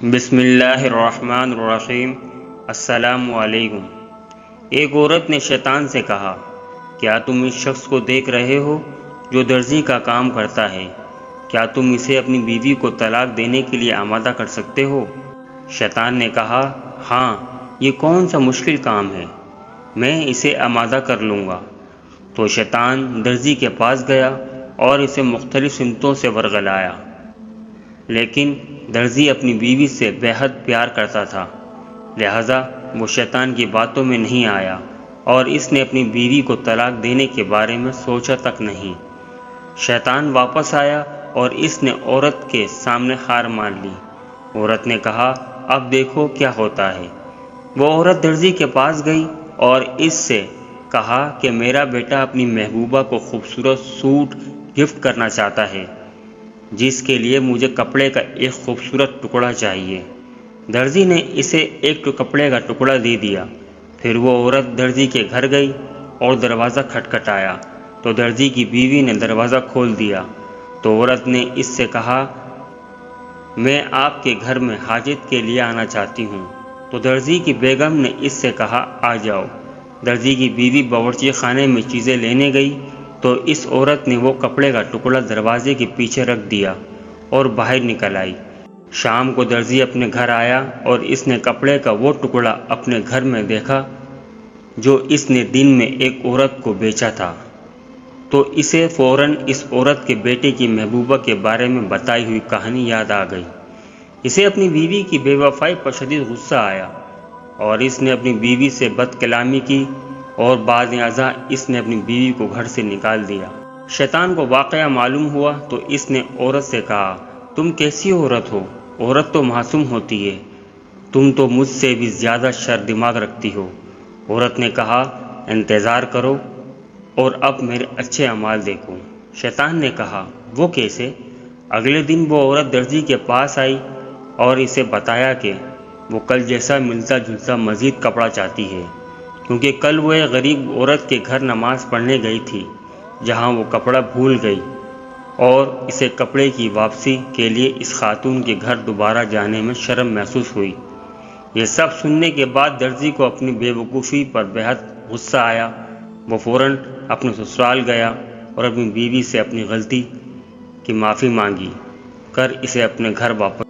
بسم اللہ الرحمن الرحیم۔ السلام علیکم۔ ایک عورت نے شیطان سے کہا، کیا تم اس شخص کو دیکھ رہے ہو جو درزی کا کام کرتا ہے؟ کیا تم اسے اپنی بیوی کو طلاق دینے کے لیے آمادہ کر سکتے ہو؟ شیطان نے کہا، ہاں، یہ کون سا مشکل کام ہے، میں اسے آمادہ کر لوں گا۔ تو شیطان درزی کے پاس گیا اور اسے مختلف سمتوں سے ورغلایا، لیکن درزی اپنی بیوی سے بے حد پیار کرتا تھا، لہذا وہ شیطان کی باتوں میں نہیں آیا اور اس نے اپنی بیوی کو طلاق دینے کے بارے میں سوچا تک نہیں۔ شیطان واپس آیا اور اس نے عورت کے سامنے ہار مان لی۔ عورت نے کہا، اب دیکھو کیا ہوتا ہے۔ وہ عورت درزی کے پاس گئی اور اس سے کہا کہ میرا بیٹا اپنی محبوبہ کو خوبصورت سوٹ گفٹ کرنا چاہتا ہے، جس کے لیے مجھے کپڑے کا ایک خوبصورت ٹکڑا چاہیے۔ درزی نے اسے ایک کپڑے کا ٹکڑا دے دیا۔ پھر وہ عورت درزی کے گھر گئی اور دروازہ کھٹکھٹایا تو درزی کی بیوی نے دروازہ کھول دیا۔ تو عورت نے اس سے کہا، میں آپ کے گھر میں حاجت کے لیے آنا چاہتی ہوں۔ تو درزی کی بیگم نے اس سے کہا، آ جاؤ۔ درزی کی بیوی باورچی خانے میں چیزیں لینے گئی تو اس عورت نے وہ کپڑے کا ٹکڑا دروازے کے پیچھے رکھ دیا اور باہر نکل آئی۔ شام کو درزی اپنے گھر آیا اور اس نے کپڑے کا وہ ٹکڑا اپنے گھر میں دیکھا جو اس نے دن میں ایک عورت کو بیچا تھا، تو اسے فوراً اس عورت کے بیٹے کی محبوبہ کے بارے میں بتائی ہوئی کہانی یاد آ گئی۔ اسے اپنی بیوی کی بے وفائی پر شدید غصہ آیا اور اس نے اپنی بیوی سے بد کلامی کی اور بعد ازاں اس نے اپنی بیوی کو گھر سے نکال دیا۔ شیطان کو واقعہ معلوم ہوا تو اس نے عورت سے کہا، تم کیسی عورت ہو؟ عورت تو معصوم ہوتی ہے، تم تو مجھ سے بھی زیادہ شر دماغ رکھتی ہو۔ عورت نے کہا، انتظار کرو اور اب میرے اچھے اعمال دیکھو۔ شیطان نے کہا، وہ کیسے؟ اگلے دن وہ عورت درزی کے پاس آئی اور اسے بتایا کہ وہ کل جیسا ملتا جلتا مزید کپڑا چاہتی ہے، کیونکہ کل وہ ایک غریب عورت کے گھر نماز پڑھنے گئی تھی جہاں وہ کپڑا بھول گئی اور اسے کپڑے کی واپسی کے لیے اس خاتون کے گھر دوبارہ جانے میں شرم محسوس ہوئی۔ یہ سب سننے کے بعد درزی کو اپنی بے وقوفی پر بے حد غصہ آیا۔ وہ فوراً اپنے سسرال گیا اور اپنی بیوی سے اپنی غلطی کی معافی مانگی کر اسے اپنے گھر واپس